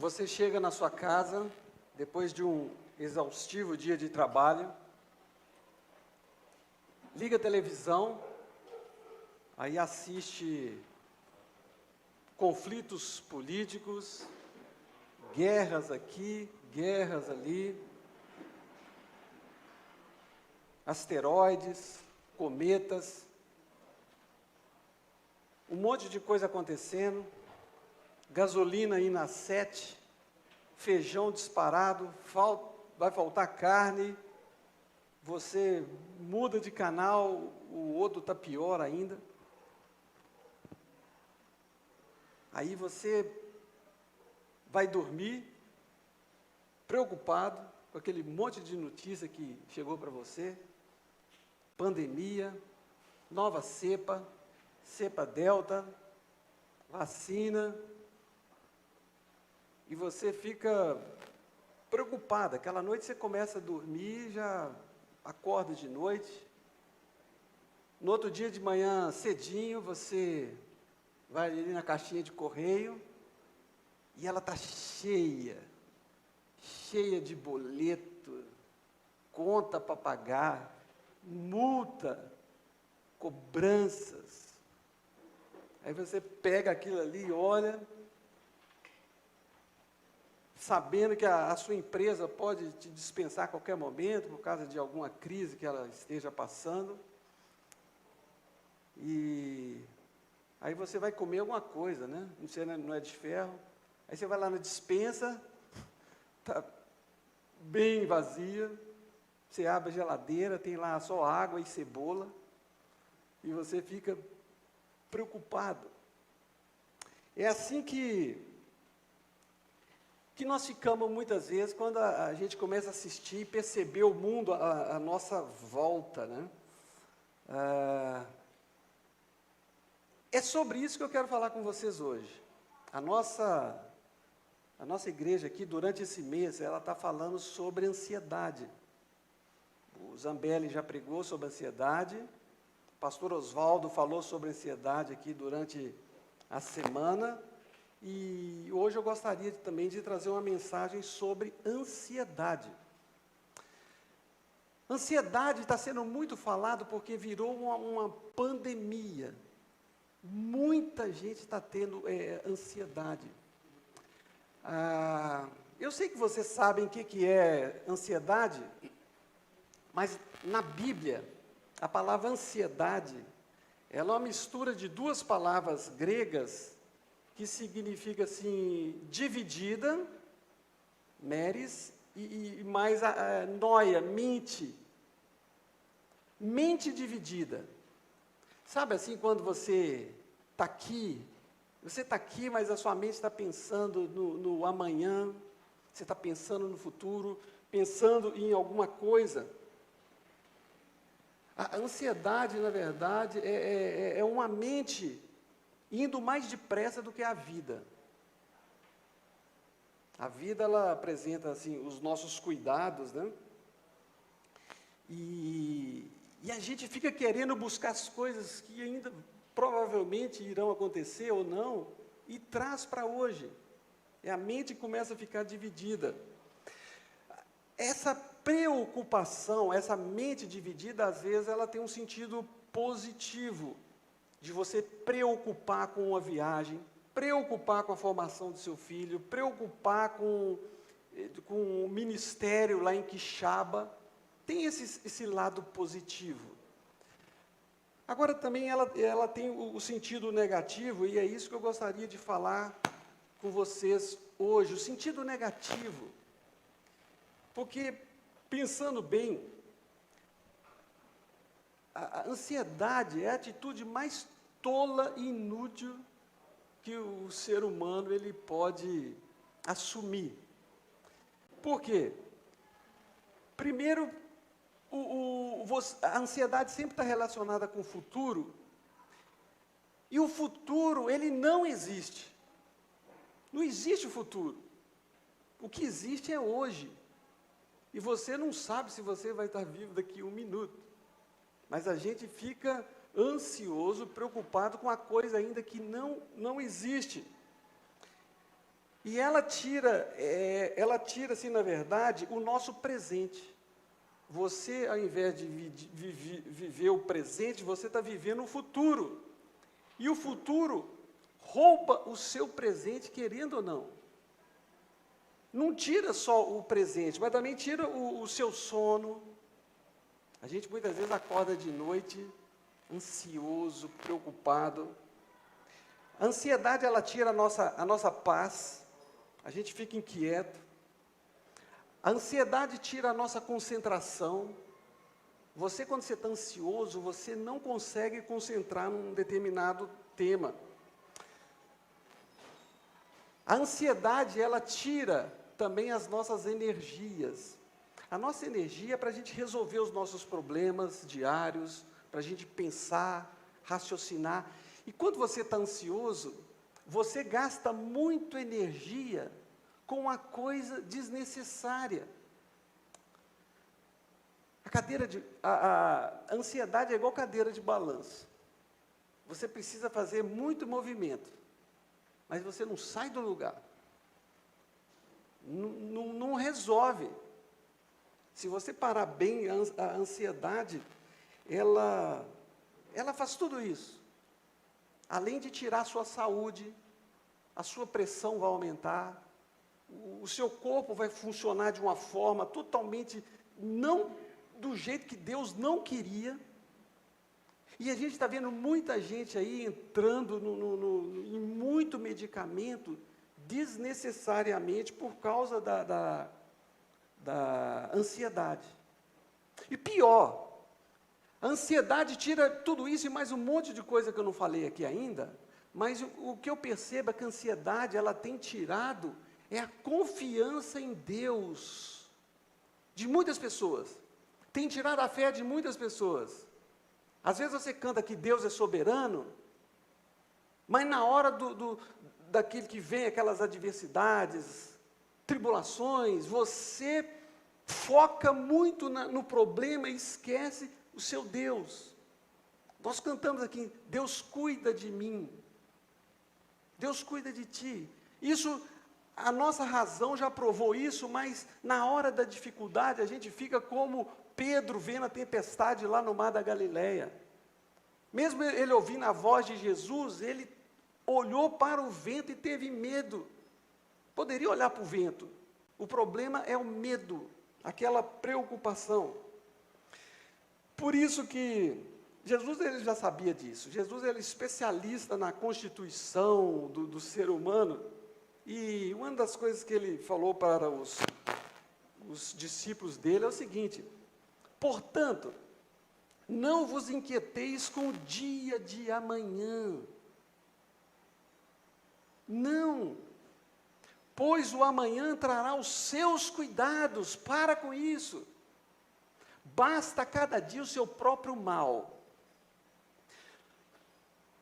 Você chega na sua casa, depois de um exaustivo dia de trabalho, liga a televisão, aí assiste conflitos políticos, guerras aqui, guerras ali, asteroides, cometas, um monte de coisa acontecendo, gasolina aí na 7, feijão disparado, vai faltar carne, você muda de canal, o outro está pior ainda. Aí você vai dormir preocupado com aquele monte de notícia que chegou para você, pandemia, nova cepa delta, vacina, e você fica preocupado. Aquela noite você começa a dormir, já acorda de noite. No outro dia de manhã, cedinho, você vai ali na caixinha de correio e ela está cheia de boleto, conta para pagar, multa, cobranças. Aí você pega aquilo ali e olha, sabendo que a sua empresa pode te dispensar a qualquer momento, por causa de alguma crise que ela esteja passando. E aí você vai comer alguma coisa, né? Não é de ferro. Aí você vai lá na despensa, está bem vazia, você abre a geladeira, tem lá só água e cebola, e você fica preocupado. É assim que nós ficamos muitas vezes quando a gente começa a assistir e perceber o mundo à nossa volta, né? É sobre isso que eu quero falar com vocês hoje. A nossa igreja aqui, durante esse mês, ela está falando sobre ansiedade. O Zambelli já pregou sobre ansiedade, o pastor Oswaldo falou sobre ansiedade aqui durante a semana, e hoje eu gostaria também de trazer uma mensagem sobre ansiedade. Ansiedade está sendo muito falado porque virou uma pandemia. Muita gente está tendo ansiedade. Eu sei que vocês sabem o que é ansiedade, mas na Bíblia, a palavra ansiedade, ela é uma mistura de duas palavras gregas, que significa assim, dividida, meris, e mais noia, mente dividida. Sabe assim, quando você está aqui, mas a sua mente está pensando no amanhã, você está pensando no futuro, pensando em alguma coisa. A ansiedade, na verdade, é uma mente indo mais depressa do que a vida. A vida, ela apresenta, assim, os nossos cuidados, né? E a gente fica querendo buscar as coisas que ainda provavelmente irão acontecer ou não, e traz para hoje. E a mente começa a ficar dividida. Essa preocupação, essa mente dividida, às vezes, ela tem um sentido positivo, de você preocupar com uma viagem, preocupar com a formação do seu filho, preocupar com o ministério lá em Quixaba. Tem esse lado positivo. Agora, também, ela tem o sentido negativo, e é isso que eu gostaria de falar com vocês hoje, o sentido negativo. Porque, pensando bem, a ansiedade é a atitude mais tola e inútil que o ser humano ele pode assumir. Por quê? Primeiro, a ansiedade sempre está relacionada com o futuro, e o futuro, ele não existe. Não existe o futuro. O que existe é hoje. E você não sabe se você vai estar vivo daqui a 1 minuto. Mas a gente fica ansioso, preocupado com a coisa ainda que não existe. E ela tira, assim, na verdade, o nosso presente. Você, ao invés de viver o presente, você está vivendo o futuro. E o futuro rouba o seu presente, querendo ou não. Não tira só o presente, mas também tira o seu sono. A gente muitas vezes acorda de noite, ansioso, preocupado. A ansiedade, ela tira a nossa paz, a gente fica inquieto. A ansiedade tira a nossa concentração. Você, quando você está ansioso, você não consegue concentrar num determinado tema. A ansiedade, ela tira também as nossas energias. A nossa energia é para a gente resolver os nossos problemas diários, para a gente pensar, raciocinar. E quando você está ansioso, você gasta muito energia com uma coisa desnecessária. A ansiedade é igual cadeira de balanço. Você precisa fazer muito movimento, mas você não sai do lugar. Não resolve. Se você parar bem, a ansiedade, ela faz tudo isso. Além de tirar a sua saúde, a sua pressão vai aumentar, o seu corpo vai funcionar de uma forma totalmente não do jeito que Deus não queria. E a gente está vendo muita gente aí entrando em muito medicamento desnecessariamente por causa da ansiedade. E pior, a ansiedade tira tudo isso e mais um monte de coisa que eu não falei aqui ainda, mas o que eu percebo é que a ansiedade, ela tem tirado é a confiança em Deus de muitas pessoas. Tem tirado a fé de muitas pessoas. Às vezes você canta que Deus é soberano, mas na hora daquilo que vem, aquelas adversidades, tribulações, você foca muito no problema e esquece o seu Deus. Nós cantamos aqui, Deus cuida de mim, Deus cuida de ti. Isso, a nossa razão já provou isso, mas na hora da dificuldade a gente fica como Pedro vendo a tempestade lá no mar da Galileia. Mesmo ele ouvindo a voz de Jesus, ele olhou para o vento e teve medo. Poderia olhar para o vento. O problema é o medo, aquela preocupação. Por isso que Jesus, ele já sabia disso. Jesus, ele é especialista na constituição do ser humano. E uma das coisas que ele falou para os discípulos dele é o seguinte: portanto, não vos inquieteis com o dia de amanhã. Não, pois o amanhã trará os seus cuidados. Para com isso. Basta cada dia o seu próprio mal.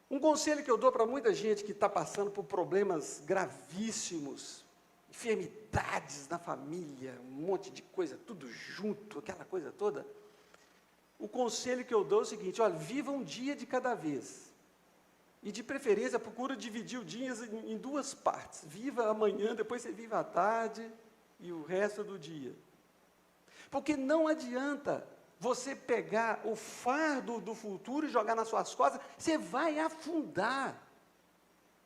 Um conselho que eu dou para muita gente que está passando por problemas gravíssimos, enfermidades na família, um monte de coisa, tudo junto, aquela coisa toda. O conselho que eu dou é o seguinte: olha, viva um dia de cada vez. E de preferência, procura dividir o dia em duas partes. Viva amanhã, depois você vive à tarde e o resto do dia. Porque não adianta você pegar o fardo do futuro e jogar nas suas costas, você vai afundar.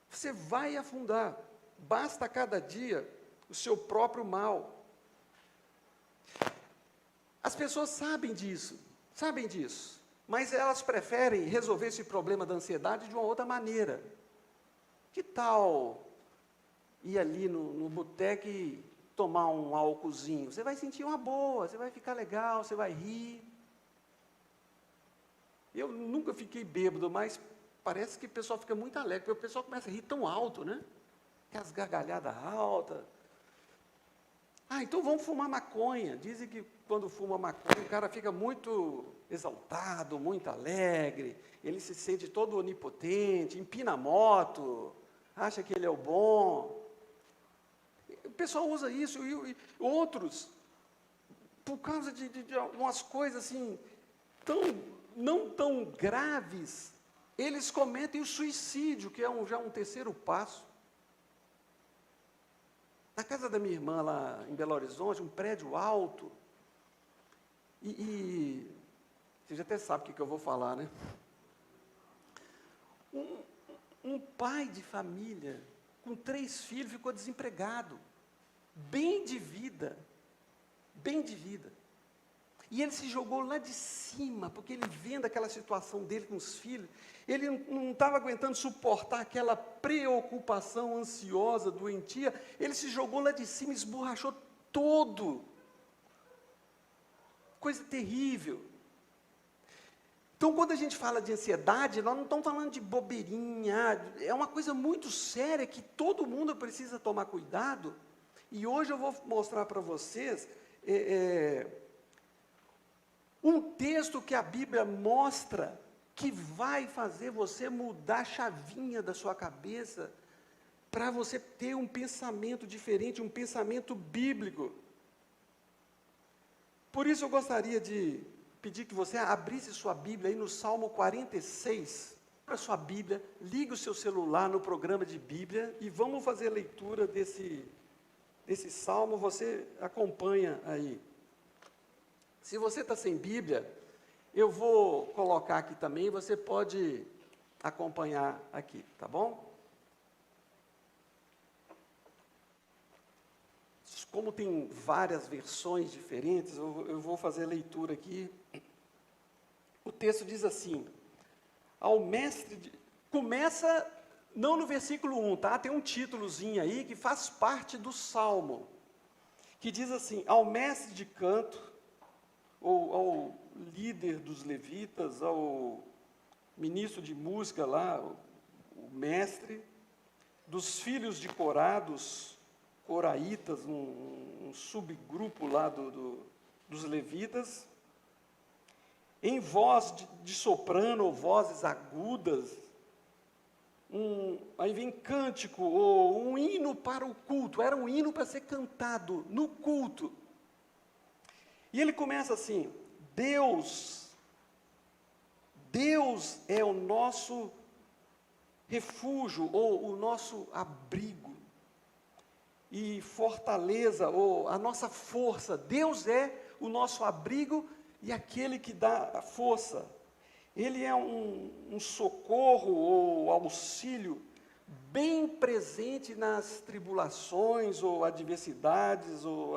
Você vai afundar. Basta cada dia o seu próprio mal. As pessoas sabem disso, mas elas preferem resolver esse problema da ansiedade de uma outra maneira. Que tal ir ali no boteco e tomar um álcoolzinho? Você vai sentir uma boa, você vai ficar legal, você vai rir. Eu nunca fiquei bêbado, mas parece que o pessoal fica muito alegre, porque o pessoal começa a rir tão alto, né? Aquelas gargalhadas altas. Então vamos fumar maconha. Dizem que quando fuma maconha, o cara fica muito exaltado, muito alegre, ele se sente todo onipotente, empina a moto, acha que ele é o bom. O pessoal usa isso, e outros, por causa de umas coisas assim, não tão graves, eles cometem o suicídio, que é já um terceiro passo. Na casa da minha irmã, lá em Belo Horizonte, um prédio alto, e você já até sabe o que eu vou falar, né? Um pai de família, com 3 filhos, ficou desempregado, bem de vida, e ele se jogou lá de cima, porque ele vendo aquela situação dele com os filhos, ele não estava aguentando suportar aquela preocupação ansiosa, doentia, ele se jogou lá de cima, esborrachou todo. Coisa terrível. Então, quando a gente fala de ansiedade, nós não estamos falando de bobeirinha, é uma coisa muito séria que todo mundo precisa tomar cuidado. E hoje eu vou mostrar para vocês um texto que a Bíblia mostra que vai fazer você mudar a chavinha da sua cabeça para você ter um pensamento diferente, um pensamento bíblico. Por isso eu gostaria de pedir que você abrisse sua Bíblia aí no Salmo 46. Abra sua Bíblia, ligue o seu celular no programa de Bíblia e vamos fazer a leitura desse Salmo, você acompanha aí. Se você está sem Bíblia, eu vou colocar aqui também, você pode acompanhar aqui, tá bom? Como tem várias versões diferentes, eu vou fazer a leitura aqui. O texto diz assim, começa não no versículo 1, tá? Tem um títulozinho aí que faz parte do Salmo, que diz assim, ao mestre de canto, ou ao líder dos levitas, ao ministro de música lá, o mestre, dos filhos de Corá, dos coraitas, um subgrupo lá dos levitas, em voz de soprano ou vozes agudas, aí vem cântico ou um hino para o culto, era um hino para ser cantado no culto. E ele começa assim, Deus é o nosso refúgio ou o nosso abrigo e fortaleza, ou a nossa força. Deus é o nosso abrigo e aquele que dá a força. Ele é um socorro ou auxílio bem presente nas tribulações ou adversidades, ou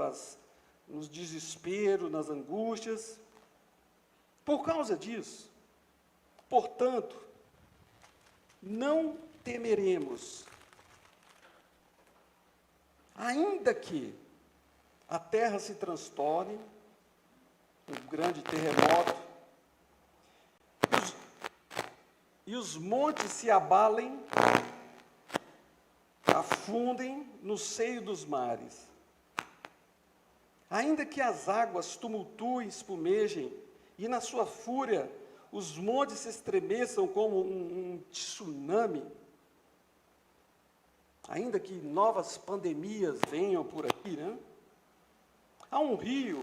nos desesperos, nas angústias. Por causa disso, portanto, não temeremos, ainda que a terra se transtorne, um grande terremoto, e os montes se abalem, afundem no seio dos mares. Ainda que as águas tumultuem, espumejem, e na sua fúria os montes se estremeçam como um tsunami, ainda que novas pandemias venham por aqui, né? Há um rio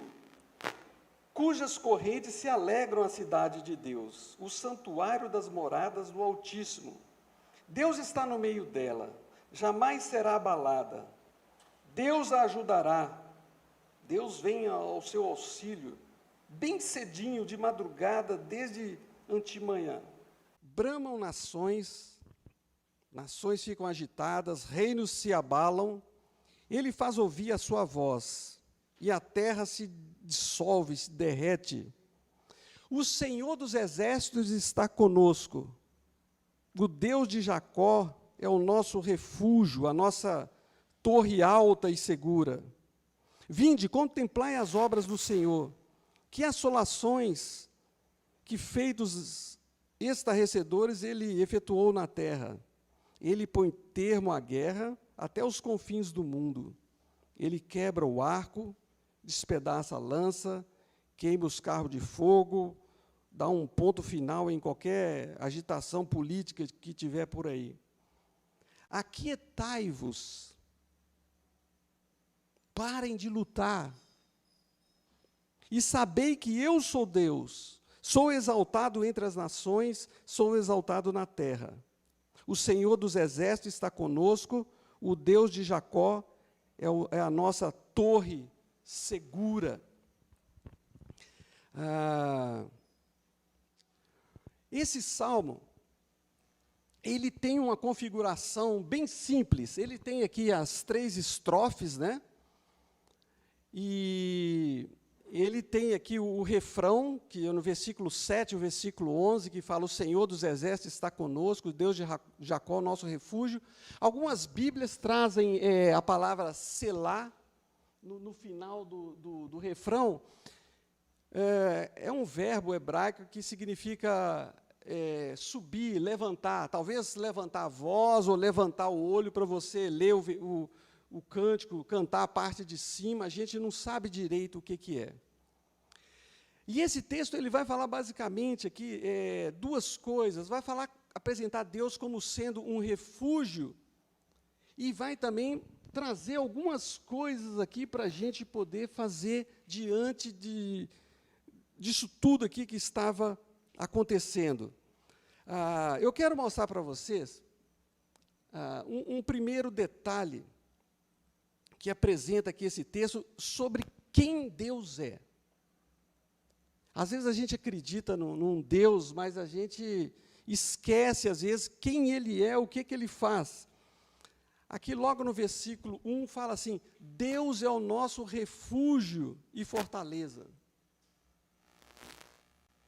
cujas correntes se alegram a cidade de Deus, o santuário das moradas do Altíssimo. Deus está no meio dela, jamais será abalada. Deus a ajudará. Deus vem ao seu auxílio, bem cedinho, de madrugada, desde antemanhã. Bramam nações ficam agitadas, reinos se abalam, ele faz ouvir a sua voz, e a terra se dissolve, se derrete. O Senhor dos exércitos está conosco, o Deus de Jacó é o nosso refúgio, a nossa torre alta e segura. Vinde, contemplai as obras do Senhor, que assolações, que feitos estarrecedores ele efetuou na terra. Ele põe termo à guerra até os confins do mundo. Ele quebra o arco, despedaça a lança, queima os carros de fogo, dá um ponto final em qualquer agitação política que tiver por aí. Aquietai-vos, parem de lutar, e sabei que eu sou Deus, sou exaltado entre as nações, sou exaltado na terra. O Senhor dos exércitos está conosco, o Deus de Jacó é a nossa torre segura. Esse salmo, ele tem uma configuração bem simples. Ele tem aqui as 3 estrofes, né? E ele tem aqui o refrão, que é no versículo 7 e o versículo 11, que fala: o Senhor dos Exércitos está conosco, o Deus de Jacó, nosso refúgio. Algumas Bíblias trazem a palavra selá no final do refrão. É um verbo hebraico que significa subir, levantar, talvez levantar a voz ou levantar o olho para você ler o cântico, cantar a parte de cima. A gente não sabe direito o que é. E esse texto ele vai falar basicamente aqui 2 coisas. Vai apresentar Deus como sendo um refúgio, e vai também trazer algumas coisas aqui para a gente poder fazer diante disso tudo aqui que estava acontecendo. Eu quero mostrar para vocês um primeiro detalhe que apresenta aqui esse texto sobre quem Deus é. Às vezes a gente acredita num Deus, mas a gente esquece, às vezes, quem Ele é, o que Ele faz. Aqui, logo no versículo 1, fala assim: Deus é o nosso refúgio e fortaleza.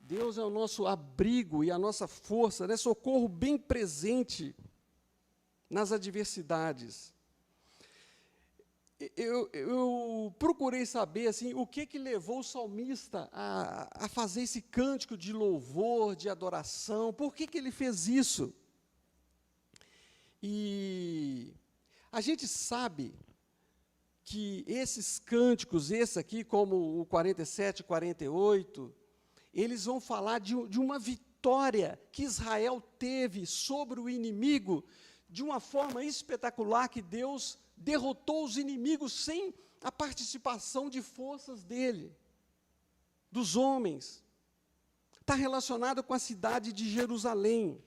Deus é o nosso abrigo e a nossa força, né? Socorro bem presente nas adversidades. Eu procurei saber assim, o que levou o salmista a fazer esse cântico de louvor, de adoração. Por que ele fez isso? E a gente sabe que esses cânticos, esse aqui, como o 47, 48, eles vão falar de uma vitória que Israel teve sobre o inimigo de uma forma espetacular, que Deus derrotou os inimigos sem a participação de forças dele, dos homens. Está relacionado com a cidade de Jerusalém.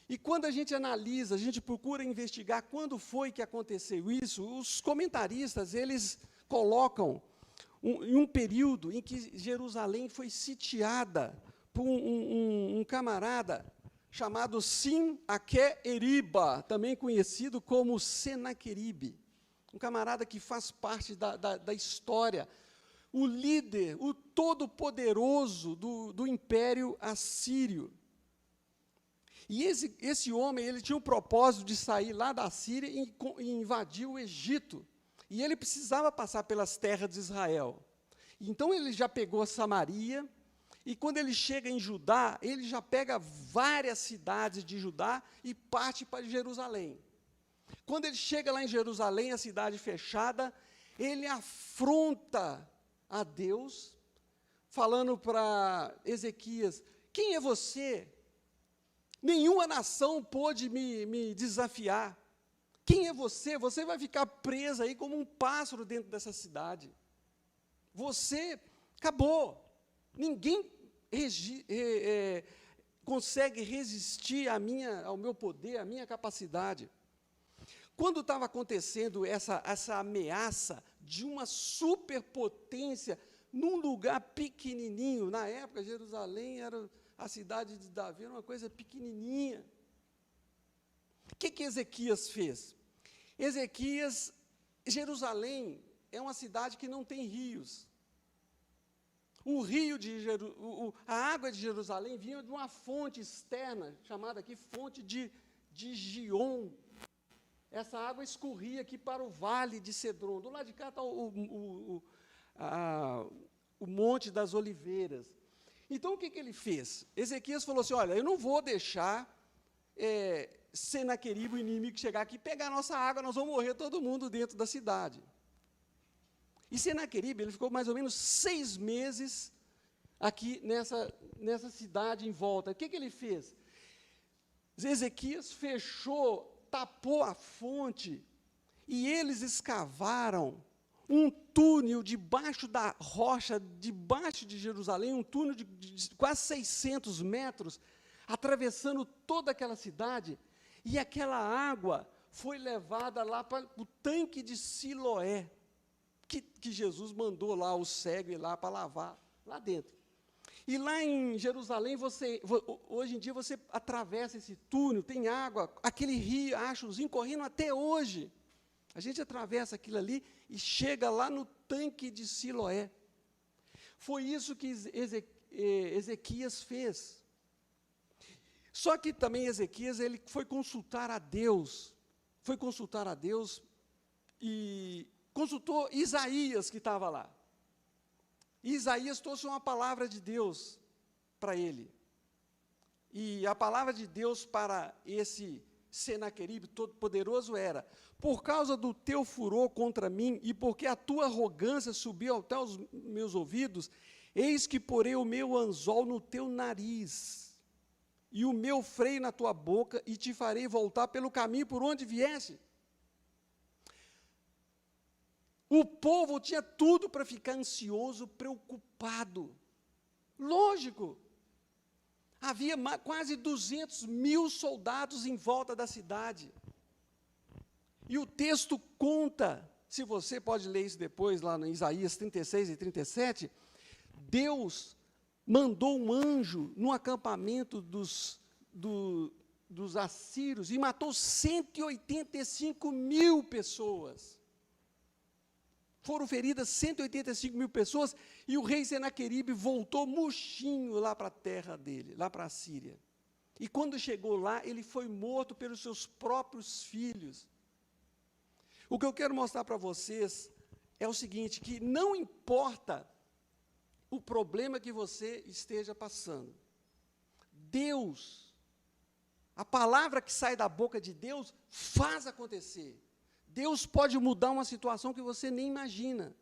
E quando a gente analisa, a gente procura investigar quando foi que aconteceu isso, os comentaristas, eles colocam em um período em que Jerusalém foi sitiada por um camarada chamado Sin-Aque-Eriba, também conhecido como Senaqueribe, um camarada que faz parte da história, o líder, o todo-poderoso do Império Assírio. E esse homem, ele tinha o propósito de sair lá da Síria e invadir o Egito. E ele precisava passar pelas terras de Israel. Então, ele já pegou Samaria, e quando ele chega em Judá, ele já pega várias cidades de Judá e parte para Jerusalém. Quando ele chega lá em Jerusalém, a cidade fechada, ele afronta a Deus, falando para Ezequias: quem é você? Nenhuma nação pôde me desafiar. Quem é você? Você vai ficar preso aí como um pássaro dentro dessa cidade. Você acabou. Ninguém consegue resistir ao meu poder, à minha capacidade. Quando estava acontecendo essa ameaça de uma superpotência num lugar pequenininho, na época Jerusalém era a cidade de Davi, era uma coisa pequenininha. O que Ezequias fez? Jerusalém é uma cidade que não tem rios. A água de Jerusalém vinha de uma fonte externa, chamada aqui fonte de Gion. Essa água escorria aqui para o vale de Cedron. Do lado de cá está o Monte das Oliveiras. Então, o que ele fez? Ezequias falou assim: olha, eu não vou deixar Senaqueribe, o inimigo, chegar aqui e pegar a nossa água, nós vamos morrer todo mundo dentro da cidade. E Senaqueribe, ele ficou mais ou menos 6 meses aqui nessa cidade em volta. O que ele fez? Ezequias tapou a fonte, e eles escavaram um túnel debaixo da rocha, debaixo de Jerusalém, um túnel de quase 600 metros, atravessando toda aquela cidade, e aquela água foi levada lá para o tanque de Siloé, que Jesus mandou lá o cego ir lá para lavar, lá dentro. E lá em Jerusalém, hoje em dia, você atravessa esse túnel, tem água, aquele riachozinho correndo até hoje. A gente atravessa aquilo ali e chega lá no tanque de Siloé. Foi isso que Ezequias fez. Só que também Ezequias, ele foi consultar a Deus e consultou Isaías, que estava lá. E Isaías trouxe uma palavra de Deus para ele. E a palavra de Deus para esse Senaqueribe todo-poderoso era: por causa do teu furor contra mim, e porque a tua arrogância subiu até os meus ouvidos, eis que porei o meu anzol no teu nariz, e o meu freio na tua boca, e te farei voltar pelo caminho por onde vieste. O povo tinha tudo para ficar ansioso, preocupado. Lógico. Havia quase 200.000 soldados em volta da cidade. E o texto conta, se você pode ler isso depois, lá no Isaías 36 e 37, Deus mandou um anjo no acampamento dos assírios e matou 185.000 pessoas. Foram feridas 185.000 pessoas, e o rei Senaqueribe voltou murchinho lá para a terra dele, lá para a Síria. E quando chegou lá, ele foi morto pelos seus próprios filhos. O que eu quero mostrar para vocês é o seguinte, que não importa o problema que você esteja passando, Deus, a palavra que sai da boca de Deus, faz acontecer. Deus pode mudar uma situação que você nem imagina.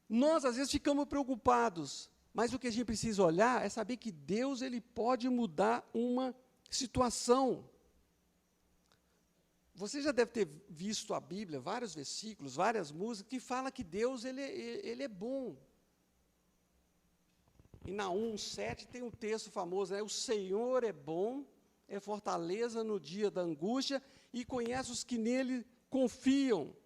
Nós, às vezes, ficamos preocupados, mas o que a gente precisa olhar é saber que Deus, ele pode mudar uma situação. Você já deve ter visto a Bíblia, vários versículos, várias músicas, que fala que Deus, ele é bom. Em Naum 7 tem um texto famoso, né? O Senhor é bom, é fortaleza no dia da angústia, e conhece os que nele confiam.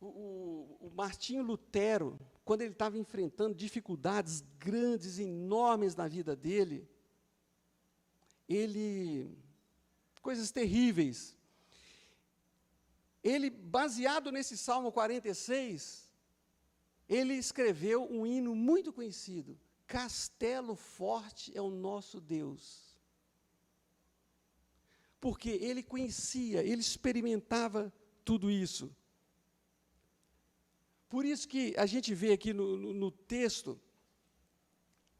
O Martinho Lutero, quando ele estava enfrentando dificuldades grandes, enormes na vida dele, coisas terríveis, ele, baseado nesse Salmo 46, ele escreveu um hino muito conhecido: Castelo forte é o nosso Deus. Porque ele conhecia, ele experimentava tudo isso. Por isso que a gente vê aqui no texto,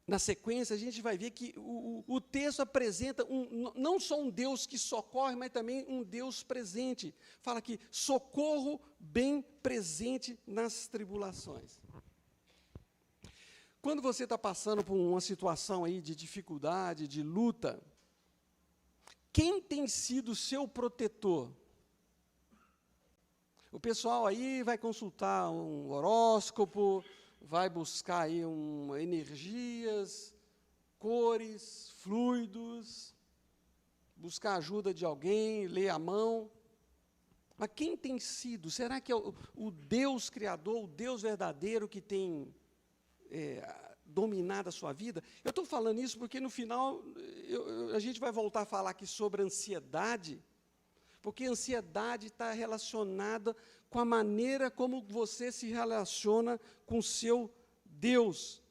na sequência, a gente vai ver que o texto apresenta não só um Deus que socorre, mas também um Deus presente. Fala aqui, socorro bem presente nas tribulações. Quando você está passando por uma situação aí de dificuldade, de luta, quem tem sido o seu protetor? O pessoal aí vai consultar um horóscopo, vai buscar aí energias, cores, fluidos, buscar ajuda de alguém, ler a mão. Mas quem tem sido? Será que é o Deus Criador, o Deus verdadeiro que tem dominado a sua vida? Eu estou falando isso porque, no final, a gente vai voltar a falar aqui sobre ansiedade, porque a ansiedade está relacionada com a maneira como você se relaciona com o seu Deus.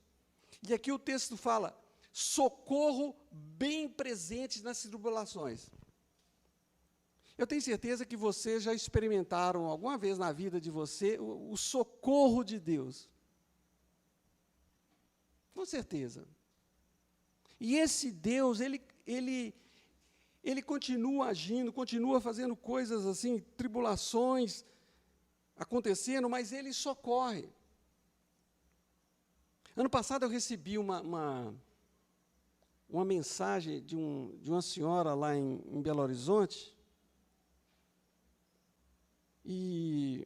E aqui o texto fala, socorro bem presente nas tribulações. Eu tenho certeza que vocês já experimentaram alguma vez na vida de você o socorro de Deus. Com certeza. E esse Deus, ele continua agindo, continua fazendo coisas assim, tribulações acontecendo, mas ele socorre. Ano passado eu recebi uma mensagem de uma senhora lá em Belo Horizonte, e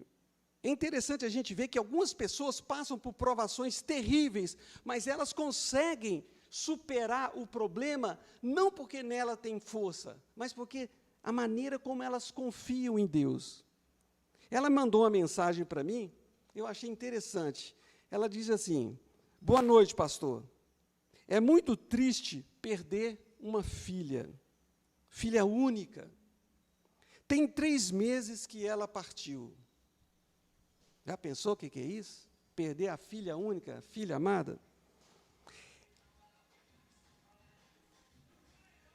é interessante a gente ver que algumas pessoas passam por provações terríveis, mas elas conseguem superar o problema, não porque nela tem força, mas porque a maneira como elas confiam em Deus. Ela mandou uma mensagem para mim, eu achei interessante. Ela diz assim: boa noite, pastor. É muito triste perder uma filha única. Tem 3 meses que ela partiu. Já pensou o que é isso? Perder a filha única, filha amada?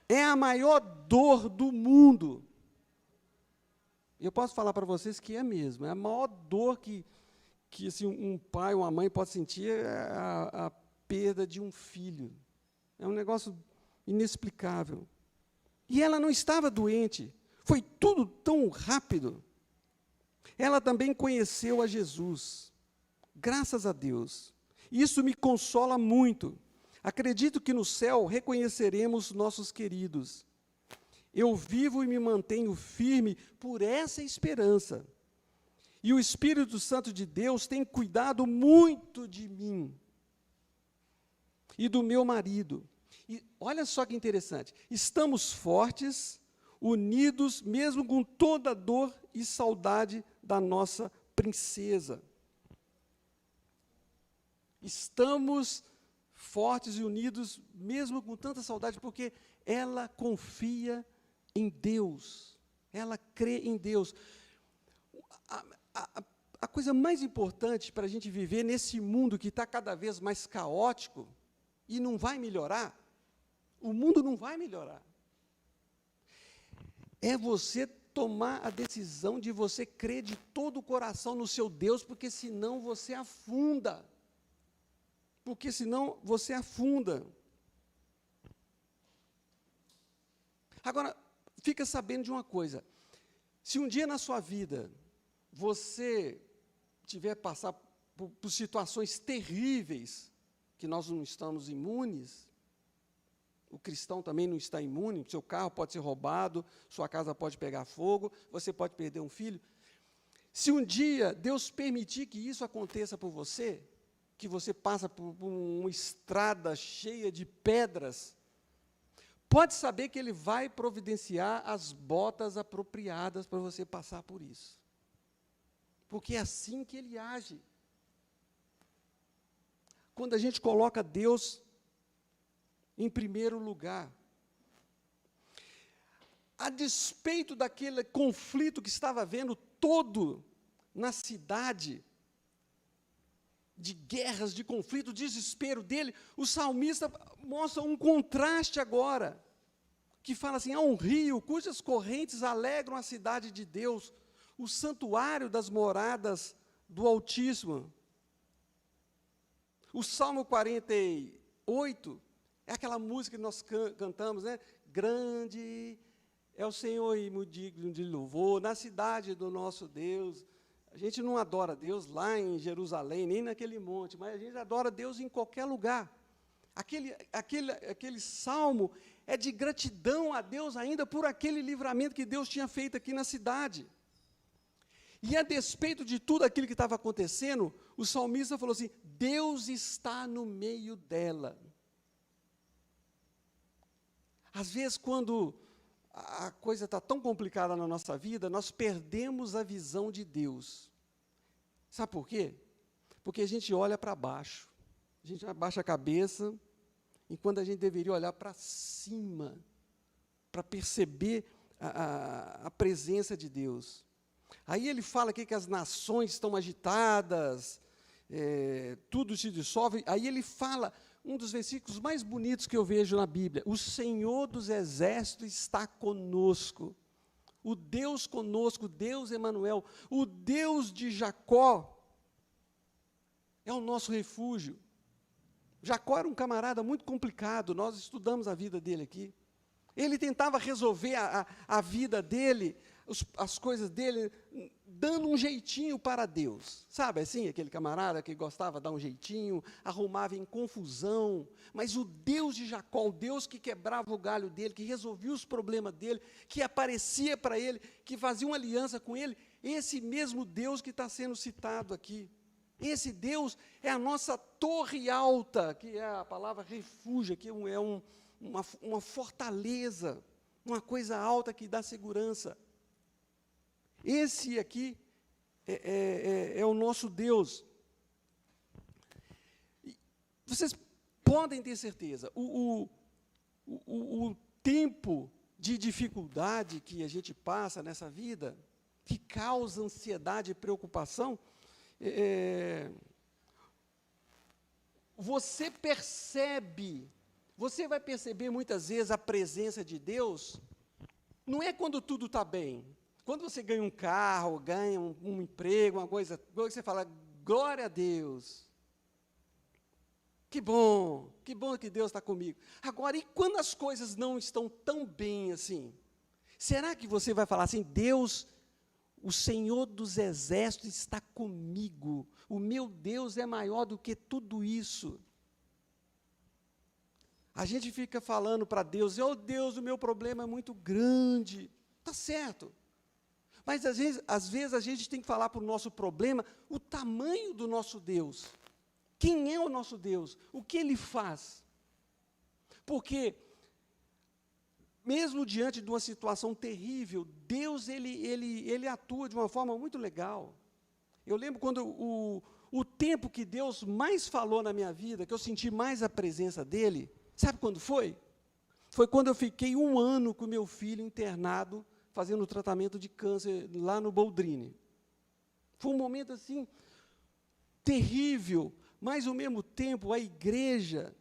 É a maior dor do mundo. Eu posso falar para vocês que é mesmo. É a maior dor que assim, um pai ou uma mãe pode sentir, é a perda de um filho. É um negócio inexplicável. E ela não estava doente. Foi tudo tão rápido. Ela também conheceu a Jesus. Graças a Deus. Isso me consola muito. Acredito que no céu reconheceremos nossos queridos. Eu vivo e me mantenho firme por essa esperança. E o Espírito Santo de Deus tem cuidado muito de mim e do meu marido. E olha só que interessante. Estamos fortes, unidos, mesmo com toda a dor e saudade da nossa princesa. Estamos fortes e unidos, mesmo com tanta saudade, porque ela confia em Deus, ela crê em Deus. A coisa mais importante para a gente viver nesse mundo que está cada vez mais caótico e não vai melhorar, o mundo não vai melhorar, é você tomar a decisão de você crer de todo o coração no seu Deus, porque senão você afunda. Porque senão você afunda. Agora, fica sabendo de uma coisa. Se um dia na sua vida você tiver passar por situações terríveis, que nós não estamos imunes, o cristão também não está imune, seu carro pode ser roubado, sua casa pode pegar fogo, você pode perder um filho. Se um dia Deus permitir que isso aconteça por você, que você passa por uma estrada cheia de pedras, pode saber que Ele vai providenciar as botas apropriadas para você passar por isso. Porque é assim que Ele age. Quando a gente coloca Deus em primeiro lugar. A despeito daquele conflito que estava havendo todo na cidade, de guerras, de conflito, desespero dele, o salmista mostra um contraste agora, que fala assim: há um rio cujas correntes alegram a cidade de Deus, o santuário das moradas do Altíssimo. O Salmo 48 é aquela música que nós cantamos, né? Grande é o Senhor e muito digno de louvor, na cidade do nosso Deus. A gente não adora Deus lá em Jerusalém, nem naquele monte, mas a gente adora Deus em qualquer lugar. Aquele salmo é de gratidão a Deus ainda por aquele livramento que Deus tinha feito aqui na cidade. E a despeito de tudo aquilo que estava acontecendo, o salmista falou assim: Deus está no meio dela. Às vezes, quando a coisa está tão complicada na nossa vida, nós perdemos a visão de Deus. Sabe por quê? Porque a gente olha para baixo, a gente abaixa a cabeça, enquanto a gente deveria olhar para cima, para perceber a presença de Deus. Aí ele fala aqui que as nações estão agitadas, tudo se dissolve. Aí ele fala, um dos versículos mais bonitos que eu vejo na Bíblia: o Senhor dos exércitos está conosco, o Deus conosco, Deus Emanuel, o Deus de Jacó é o nosso refúgio. Jacó era um camarada muito complicado, nós estudamos a vida dele aqui. Ele tentava resolver a vida dele, as coisas dele, dando um jeitinho para Deus. Sabe assim, aquele camarada que gostava de dar um jeitinho, arrumava em confusão. Mas o Deus de Jacó, o Deus que quebrava o galho dele, que resolvia os problemas dele, que aparecia para ele, que fazia uma aliança com ele, esse mesmo Deus que está sendo citado aqui. Esse Deus é a nossa torre alta, que é a palavra refúgio, que é uma fortaleza, uma coisa alta que dá segurança. Esse aqui é o nosso Deus. E vocês podem ter certeza, o tempo de dificuldade que a gente passa nessa vida, que causa ansiedade e preocupação, você vai perceber muitas vezes a presença de Deus, não é quando tudo está bem. Quando você ganha um carro, ganha um emprego, uma coisa, você fala, glória a Deus. Que bom que Deus está comigo. Agora, e quando as coisas não estão tão bem assim? Será que você vai falar assim, Deus, o Senhor dos Exércitos está comigo, o meu Deus é maior do que tudo isso? A gente fica falando para Deus, oh Deus, o meu problema é muito grande, está certo. Mas às vezes a gente tem que falar para o nosso problema o tamanho do nosso Deus. Quem é o nosso Deus? O que Ele faz? Porque, mesmo diante de uma situação terrível, Deus ele atua de uma forma muito legal. Eu lembro quando o tempo que Deus mais falou na minha vida, que eu senti mais a presença dEle, sabe quando foi? Foi quando eu fiquei 1 ano com meu filho internado, fazendo tratamento de câncer lá no Boldrini. Foi um momento assim, terrível, mas ao mesmo tempo a igreja,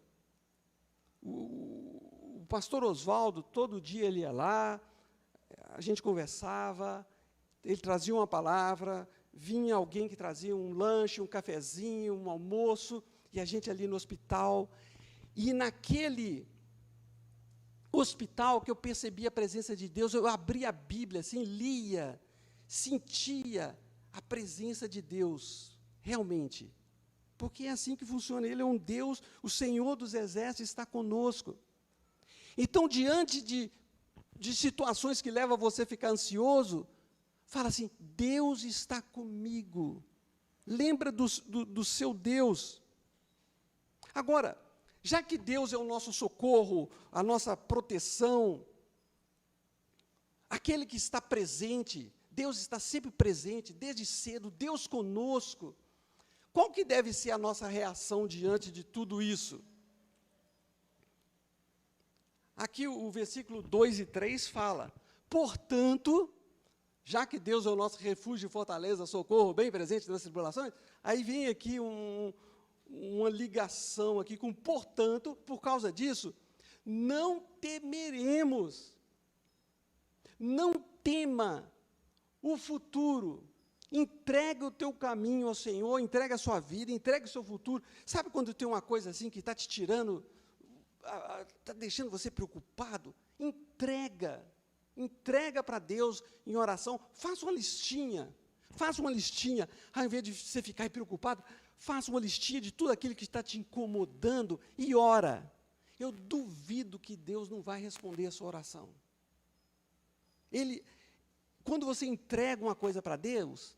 o pastor Oswaldo, todo dia ele ia lá, a gente conversava, ele trazia uma palavra, vinha alguém que trazia um lanche, um cafezinho, um almoço, e a gente ali no hospital, e naquele hospital que eu percebi a presença de Deus, eu abria a Bíblia, assim, lia, sentia a presença de Deus, realmente, porque é assim que funciona, Ele é um Deus, o Senhor dos Exércitos está conosco. Então, diante de situações que levam você a ficar ansioso, fala assim, Deus está comigo, lembra do seu Deus. Agora, já que Deus é o nosso socorro, a nossa proteção, aquele que está presente, Deus está sempre presente, desde cedo, Deus conosco, qual que deve ser a nossa reação diante de tudo isso? Aqui o versículo 2 e 3 fala, portanto, já que Deus é o nosso refúgio, fortaleza, socorro, bem presente nas tribulações, aí vem aqui uma ligação aqui com, portanto, por causa disso, não temeremos, não tema o futuro, entrega o teu caminho ao Senhor, entrega a sua vida, entrega o seu futuro. Sabe quando tem uma coisa assim que está te tirando, está deixando você preocupado? Entrega para Deus em oração, faça uma listinha, ao invés de você ficar preocupado, faça uma listinha de tudo aquilo que está te incomodando e ora. Eu duvido que Deus não vai responder a sua oração. Quando você entrega uma coisa para Deus,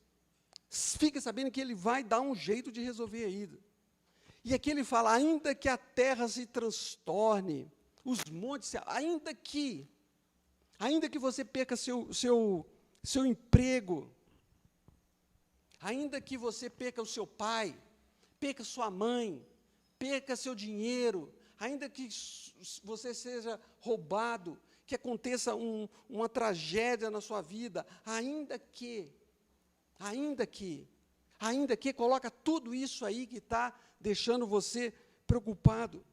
fica sabendo que Ele vai dar um jeito de resolver aí. E aqui ele fala, ainda que a terra se transtorne, os montes, ainda que você perca seu emprego, ainda que você perca o seu pai, perca sua mãe, perca seu dinheiro, ainda que você seja roubado, que aconteça uma tragédia na sua vida, ainda que, coloca tudo isso aí que está deixando você preocupado.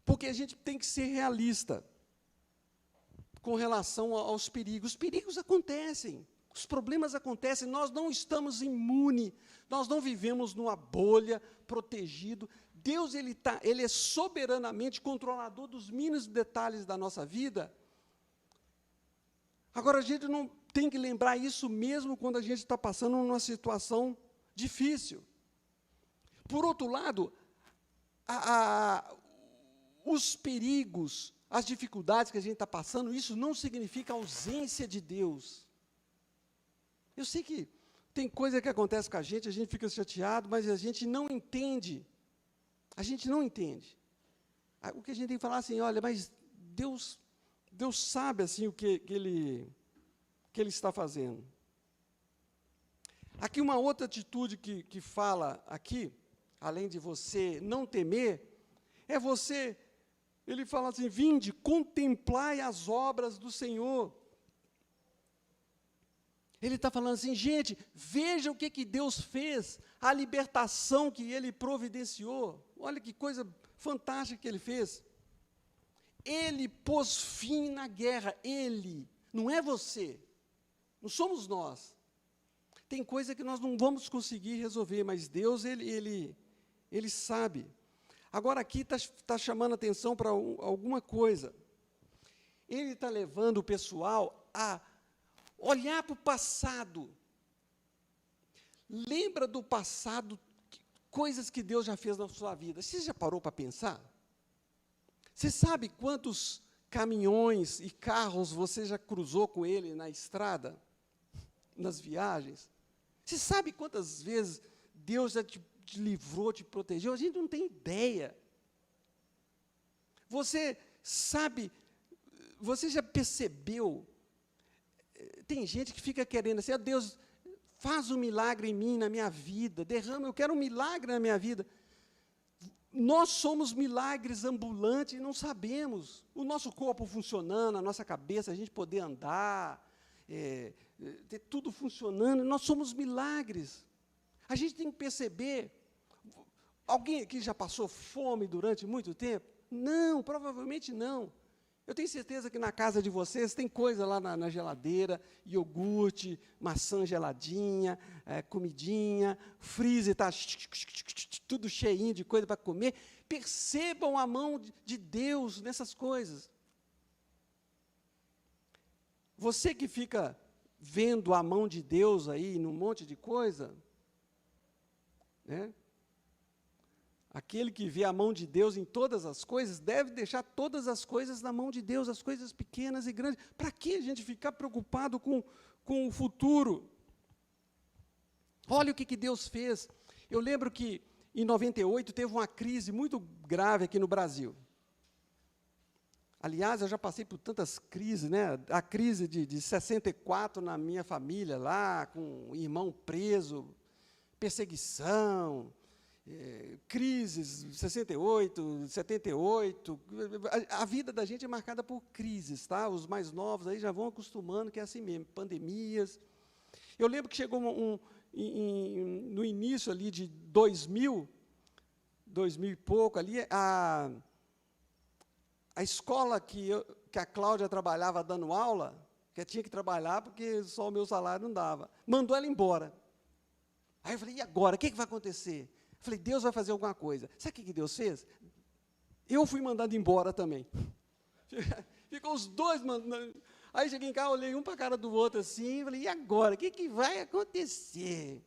Porque a gente tem que ser realista com relação aos perigos. Os perigos acontecem, os problemas acontecem, nós não estamos imunes, nós não vivemos numa bolha, protegido. Deus ele é soberanamente controlador dos mínimos detalhes da nossa vida. Agora, a gente não tem que lembrar isso mesmo quando a gente está passando numa situação difícil. Por outro lado, os perigos, as dificuldades que a gente está passando, isso não significa ausência de Deus. Eu sei que Tem coisa que acontece com a gente fica chateado, mas a gente não entende. A gente não entende. O que a gente tem que falar assim, olha, mas Deus sabe assim o que ele está fazendo. Aqui uma outra atitude que fala aqui, além de você não temer, é você, ele fala assim, vinde, contemplai as obras do Senhor. Ele está falando assim, gente, veja o que Deus fez, a libertação que Ele providenciou. Olha que coisa fantástica que Ele fez. Ele pôs fim na guerra, Ele, não é você, não somos nós. Tem coisa que nós não vamos conseguir resolver, mas Deus, Ele sabe. Agora aqui está chamando a atenção para alguma coisa. Ele está levando o pessoal a olhar para o passado. Lembra do passado, coisas que Deus já fez na sua vida. Você já parou para pensar? Você sabe quantos caminhões e carros você já cruzou com Ele na estrada, nas viagens? Você sabe quantas vezes Deus já te livrou, te protegeu? A gente não tem ideia. Você sabe, você já percebeu? Tem gente que fica querendo assim, Deus, faz um milagre em mim, na minha vida, derrama, eu quero um milagre na minha vida. Nós somos milagres ambulantes e não sabemos. O nosso corpo funcionando, a nossa cabeça, a gente poder andar, ter tudo funcionando, nós somos milagres. A gente tem que perceber. Alguém aqui já passou fome durante muito tempo? Não, provavelmente não. Eu tenho certeza que na casa de vocês tem coisa lá na geladeira, iogurte, maçã geladinha, comidinha, freezer está tudo cheinho de coisa para comer. Percebam a mão de Deus nessas coisas. Você que fica vendo a mão de Deus aí num monte de coisa, né? Aquele que vê a mão de Deus em todas as coisas, deve deixar todas as coisas na mão de Deus, as coisas pequenas e grandes. Para que a gente ficar preocupado com o futuro? Olha o que Deus fez. Eu lembro que, em 98, teve uma crise muito grave aqui no Brasil. Aliás, eu já passei por tantas crises, né? A crise de 64 na minha família, lá, com o irmão preso, perseguição, crises, 68, 78, a vida da gente é marcada por crises, tá? Os mais novos aí já vão acostumando que é assim mesmo, pandemias. Eu lembro que chegou no início ali de 2000 e pouco, ali, a escola que a Cláudia trabalhava dando aula, que eu tinha que trabalhar porque só o meu salário não dava, mandou ela embora. Aí eu falei, e agora? O que vai acontecer? Eu falei, Deus vai fazer alguma coisa. Sabe o que Deus fez? Eu fui mandado embora também. Ficou os dois mandando. Aí cheguei em casa, olhei um para a cara do outro assim, e falei, e agora? O que vai acontecer?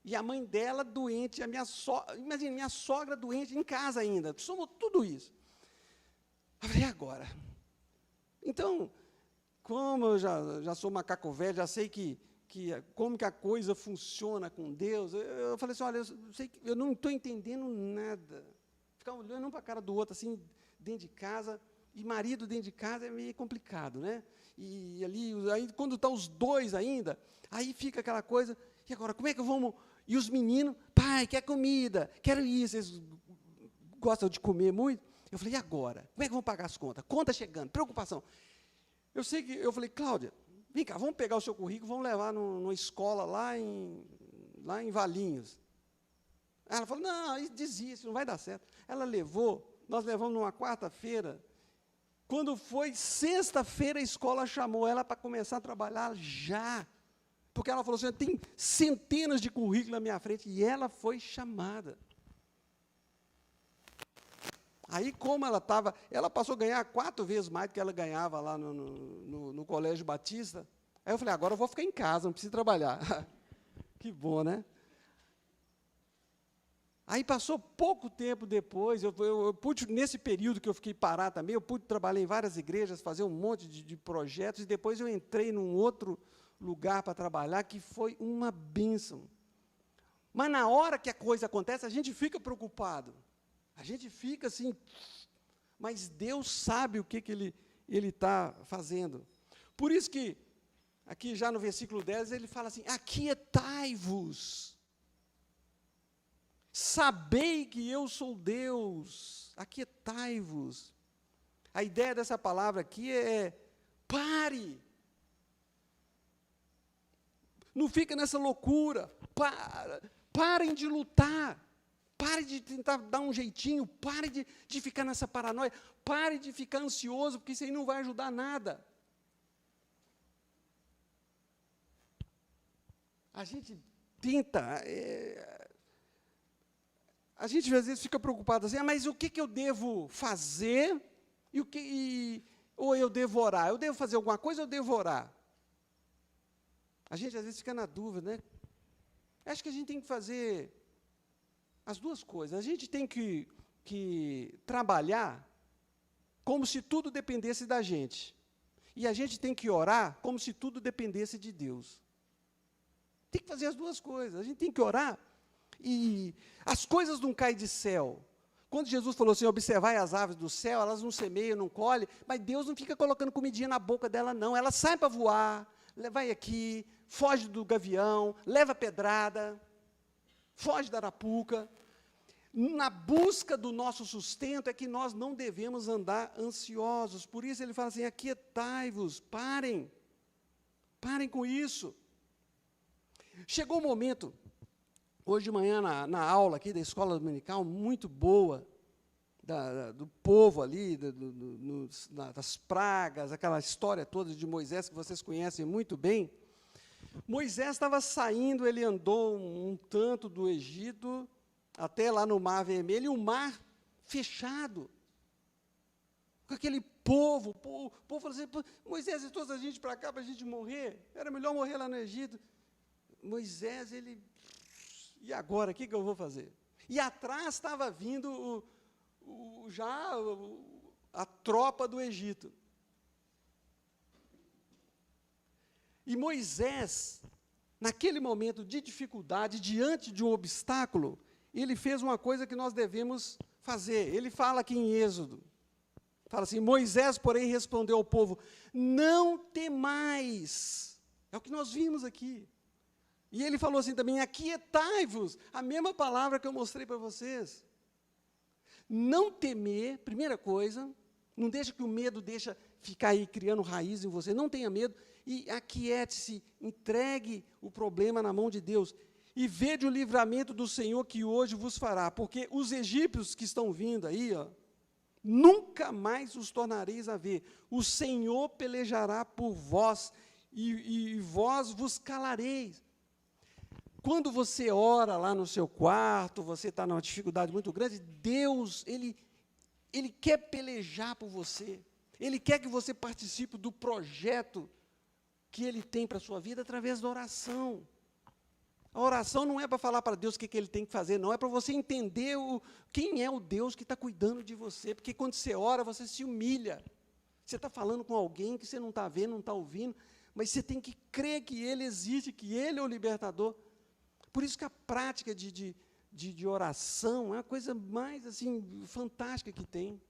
E a mãe dela doente, imagina, minha sogra doente em casa ainda, somos tudo isso. Eu falei, e agora? Então, como eu já sou macaco velho, já sei como que a coisa funciona com Deus, eu falei assim, olha, eu não estou entendendo nada. Ficar olhando um para a cara do outro, assim, dentro de casa, e marido dentro de casa é meio complicado, né? E ali, aí, quando estão os dois ainda, aí fica aquela coisa, e agora, como é que vamos... E os meninos, pai, quer comida, quero isso, eles gostam de comer muito. Eu falei, e agora? Como é que vão pagar as contas? Conta chegando, preocupação. Eu falei, Cláudia, vem cá, vamos pegar o seu currículo, vamos levar numa escola lá em Valinhos. Ela falou, não, desiste, não vai dar certo. Ela levou, nós levamos numa quarta-feira. Quando foi sexta-feira, a escola chamou ela para começar a trabalhar já. Porque ela falou assim, tem centenas de currículos na minha frente, e ela foi chamada. Aí, como ela passou a ganhar 4 vezes mais do que ela ganhava lá no Colégio Batista. Aí eu falei, agora eu vou ficar em casa, não preciso trabalhar. Que bom, né? Aí passou pouco tempo depois, eu pude, nesse período que eu fiquei parado também, eu pude trabalhar em várias igrejas, fazer um monte de projetos, e depois eu entrei num outro lugar para trabalhar, que foi uma bênção. Mas na hora que a coisa acontece, a gente fica preocupado. A gente fica assim, mas Deus sabe o que Ele está fazendo. Por isso que, aqui já no versículo 10, ele fala assim, aquietai-vos, sabei que eu sou Deus, aquietai-vos. A ideia dessa palavra aqui é, pare. Não fica nessa loucura, parem de lutar, pare de tentar dar um jeitinho, pare de ficar nessa paranoia, pare de ficar ansioso, porque isso aí não vai ajudar nada. A gente tenta, a gente às vezes fica preocupado assim, mas o que eu devo fazer, ou eu devo orar? Eu devo fazer alguma coisa ou eu devo orar? A gente às vezes fica na dúvida, né? Acho que a gente tem que fazer as duas coisas. A gente tem que trabalhar como se tudo dependesse da gente. E a gente tem que orar como se tudo dependesse de Deus. Tem que fazer as duas coisas. A gente tem que orar e as coisas não caem de céu. Quando Jesus falou assim, observai as aves do céu, elas não semeiam, não colhem, mas Deus não fica colocando comidinha na boca dela, não. Ela sai para voar, vai aqui, foge do gavião, leva pedrada, foge da arapuca. Na busca do nosso sustento é que nós não devemos andar ansiosos. Por isso ele fala assim, aquietai-vos, parem com isso. Chegou o momento, hoje de manhã na aula aqui da escola dominical, muito boa, do povo ali, das pragas, aquela história toda de Moisés, que vocês conhecem muito bem. Moisés estava saindo, ele andou um tanto do Egito, até lá no Mar Vermelho, e o mar fechado, com aquele povo, o povo falou assim, Moisés, trouxe a gente para cá para a gente morrer, era melhor morrer lá no Egito. Moisés, e agora, o que eu vou fazer? E atrás estava vindo a tropa do Egito. E Moisés, naquele momento de dificuldade, diante de um obstáculo, ele fez uma coisa que nós devemos fazer. Ele fala aqui em Êxodo, fala assim, Moisés, porém, respondeu ao povo, não temais. É o que nós vimos aqui. E ele falou assim também, aquietai-vos, a mesma palavra que eu mostrei para vocês. Não temer, primeira coisa, não deixa que o medo ficar aí criando raiz em você, não tenha medo, e aquiete-se, entregue o problema na mão de Deus, e vede o livramento do Senhor que hoje vos fará, porque os egípcios que estão vindo aí, nunca mais os tornareis a ver, o Senhor pelejará por vós, e vós vos calareis. Quando você ora lá no seu quarto, você está numa dificuldade muito grande, Deus, Ele quer pelejar por você. Ele quer que você participe do projeto que Ele tem para a sua vida através da oração. A oração não é para falar para Deus o que Ele tem que fazer, não. É para você entender quem é o Deus que está cuidando de você. Porque quando você ora, você se humilha. Você está falando com alguém que você não está vendo, não está ouvindo, mas você tem que crer que Ele existe, que Ele é o libertador. Por isso que a prática de oração é a coisa mais assim, fantástica que tem.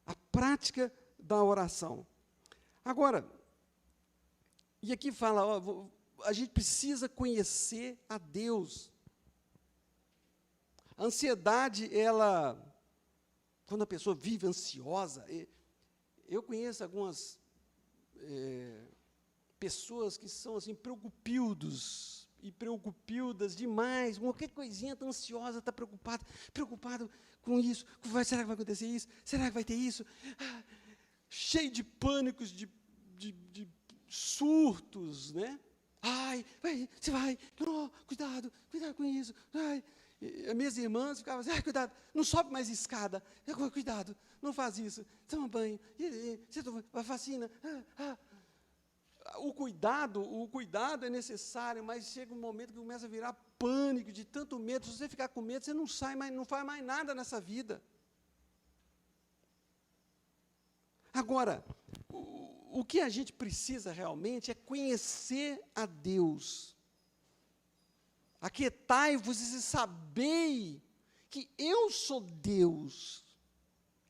A prática da oração. Agora, e aqui fala, a gente precisa conhecer a Deus. A ansiedade, quando a pessoa vive ansiosa, eu conheço algumas pessoas que são assim, preocupildos e preocupildas demais, qualquer coisinha está ansiosa, está preocupado com isso, será que vai acontecer isso? Será que vai ter isso? Cheio de pânicos, de surtos, né? Você vai, cuidado com isso. As minhas irmãs ficavam assim, cuidado, não sobe mais escada, cuidado, não faz isso, toma banho, você vacina. O cuidado é necessário, mas chega um momento que começa a virar pânico, de tanto medo. Se você ficar com medo, você não faz mais nada nessa vida. Agora, o que a gente precisa realmente é conhecer a Deus. Aquietai-vos e sabei que eu sou Deus.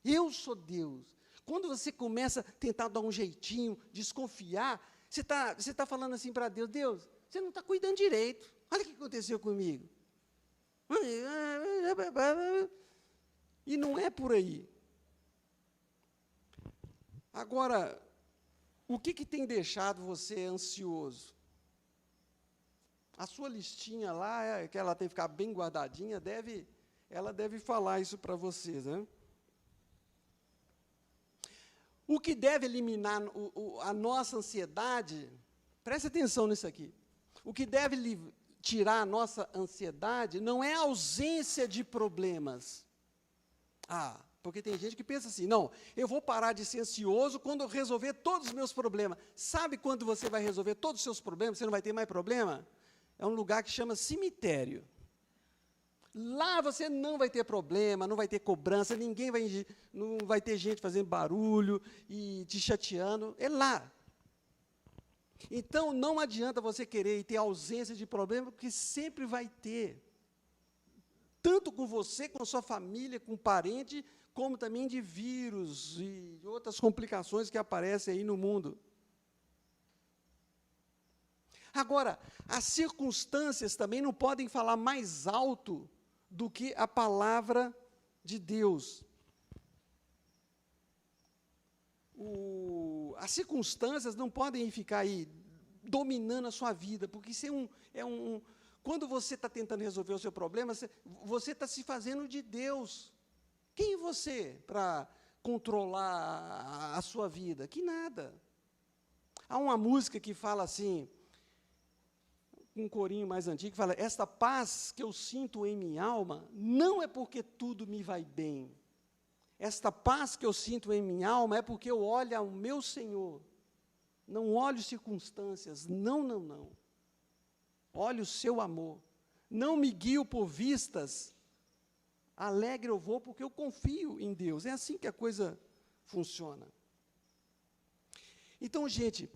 Eu sou Deus. Quando você começa a tentar dar um jeitinho, desconfiar, você tá falando assim para Deus, Deus, você não está cuidando direito. Olha o que aconteceu comigo. E não é por aí. Agora, o que tem deixado você ansioso? A sua listinha lá, que ela tem que ficar bem guardadinha, ela deve falar isso para vocês, né? O que deve eliminar a nossa ansiedade, preste atenção nisso aqui, o que deve tirar a nossa ansiedade não é a ausência de problemas. Porque tem gente que pensa assim, não, eu vou parar de ser ansioso quando eu resolver todos os meus problemas. Sabe quando você vai resolver todos os seus problemas, você não vai ter mais problema? É um lugar que chama cemitério. Lá você não vai ter problema, não vai ter cobrança, não vai ter gente fazendo barulho e te chateando, é lá. Então, não adianta você querer ter ausência de problema, porque sempre vai ter. Tanto com você, com a sua família, com o parente, como também de vírus e outras complicações que aparecem aí no mundo. Agora, as circunstâncias também não podem falar mais alto do que a palavra de Deus. As circunstâncias não podem ficar aí dominando a sua vida, porque isso quando você está tentando resolver o seu problema, você está se fazendo de Deus. Quem é você para controlar a sua vida? Que nada. Há uma música que fala assim, um corinho mais antigo, que fala, esta paz que eu sinto em minha alma, não é porque tudo me vai bem. Esta paz que eu sinto em minha alma é porque eu olho ao meu Senhor. Não olho circunstâncias, não. Olho o seu amor. Não me guio por vistas. Alegre eu vou porque eu confio em Deus. É assim que a coisa funciona. Então, gente,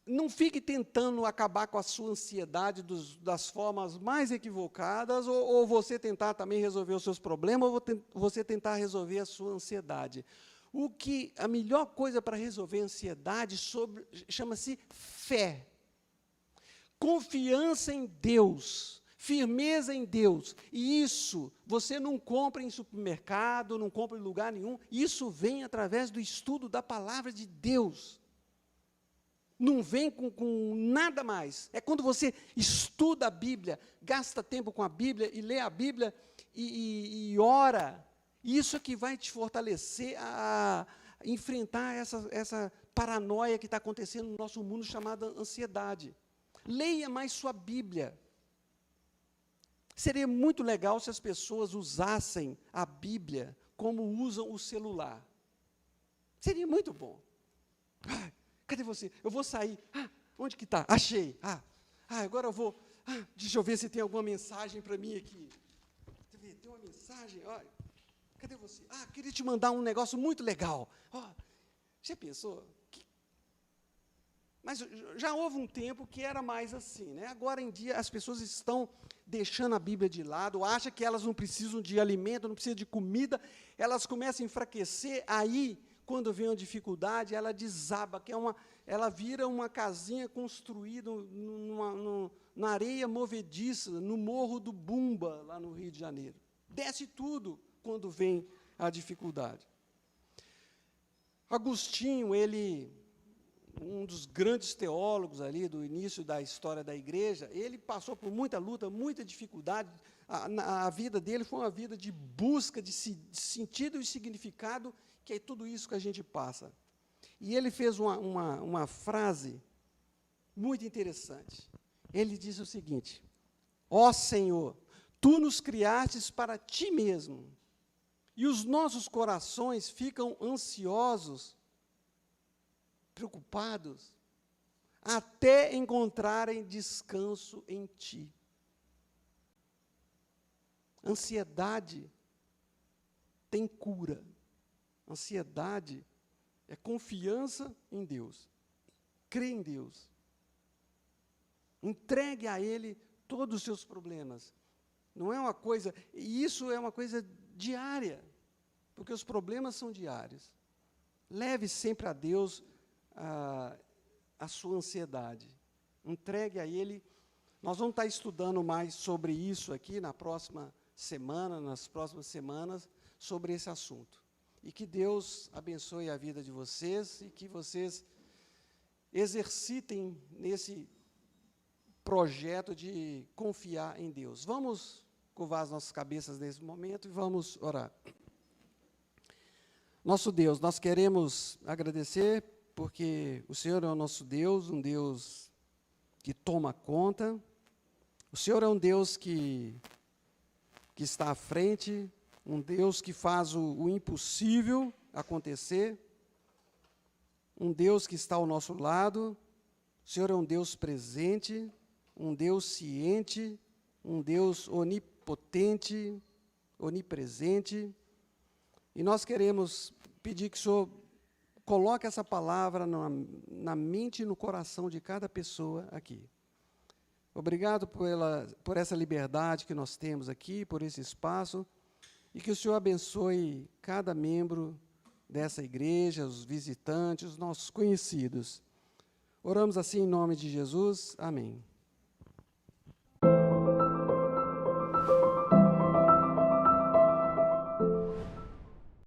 não fique tentando acabar com a sua ansiedade das formas mais equivocadas, ou você tentar também resolver os seus problemas, ou você tentar resolver a sua ansiedade. A melhor coisa para resolver a ansiedade chama-se fé. Confiança em Deus, firmeza em Deus. E isso você não compra em supermercado, não compra em lugar nenhum. Isso vem através do estudo da palavra de Deus. Não vem com nada mais. É quando você estuda a Bíblia, gasta tempo com a Bíblia e lê a Bíblia e ora. Isso é que vai te fortalecer a enfrentar essa paranoia que está acontecendo no nosso mundo, chamada ansiedade. Leia mais sua Bíblia. Seria muito legal se as pessoas usassem a Bíblia como usam o celular. Seria muito bom. Cadê você? Eu vou sair. Onde que está? Achei. Agora eu vou. Deixa eu ver se tem alguma mensagem para mim aqui. Deixa eu ver, tem uma mensagem. Olha, cadê você? Queria te mandar um negócio muito legal. Já pensou? Mas já houve um tempo que era mais assim, né? Agora em dia as pessoas estão deixando a Bíblia de lado, acham que elas não precisam de alimento, não precisam de comida, elas começam a enfraquecer, aí, quando vem uma dificuldade, ela desaba, ela vira uma casinha construída na areia movediça, no Morro do Bumba, lá no Rio de Janeiro. Desce tudo quando vem a dificuldade. Agostinho, um dos grandes teólogos ali do início da história da igreja, ele passou por muita luta, muita dificuldade. A vida dele foi uma vida de busca de sentido e significado, que é tudo isso que a gente passa. E ele fez uma frase muito interessante. Ele disse o seguinte: ó Senhor, Tu nos criastes para Ti mesmo, e os nossos corações ficam ansiosos, preocupados, até encontrarem descanso em Ti. Ansiedade tem cura. Ansiedade É confiança em Deus. Crê em Deus. Entregue a Ele todos os seus problemas. Não é uma coisa, e isso é uma coisa diária, porque os problemas são diários. Leve sempre a Deus a sua ansiedade. Entregue a Ele. Nós vamos estar estudando mais sobre isso aqui na próxima semana, nas próximas semanas, sobre esse assunto. E que Deus abençoe a vida de vocês e que vocês exercitem nesse projeto de confiar em Deus. Vamos curvar as nossas cabeças nesse momento e vamos orar. Nosso Deus, nós queremos agradecer porque o Senhor é o nosso Deus, um Deus que toma conta. O Senhor é um Deus que está à frente, um Deus que faz o impossível acontecer, um Deus que está ao nosso lado. O Senhor é um Deus presente, um Deus ciente, um Deus onipotente, onipresente. E nós queremos pedir que o Senhor coloque essa palavra na mente e no coração de cada pessoa aqui. Obrigado por essa liberdade que nós temos aqui, por esse espaço, e que o Senhor abençoe cada membro dessa igreja, os visitantes, os nossos conhecidos. Oramos assim em nome de Jesus. Amém.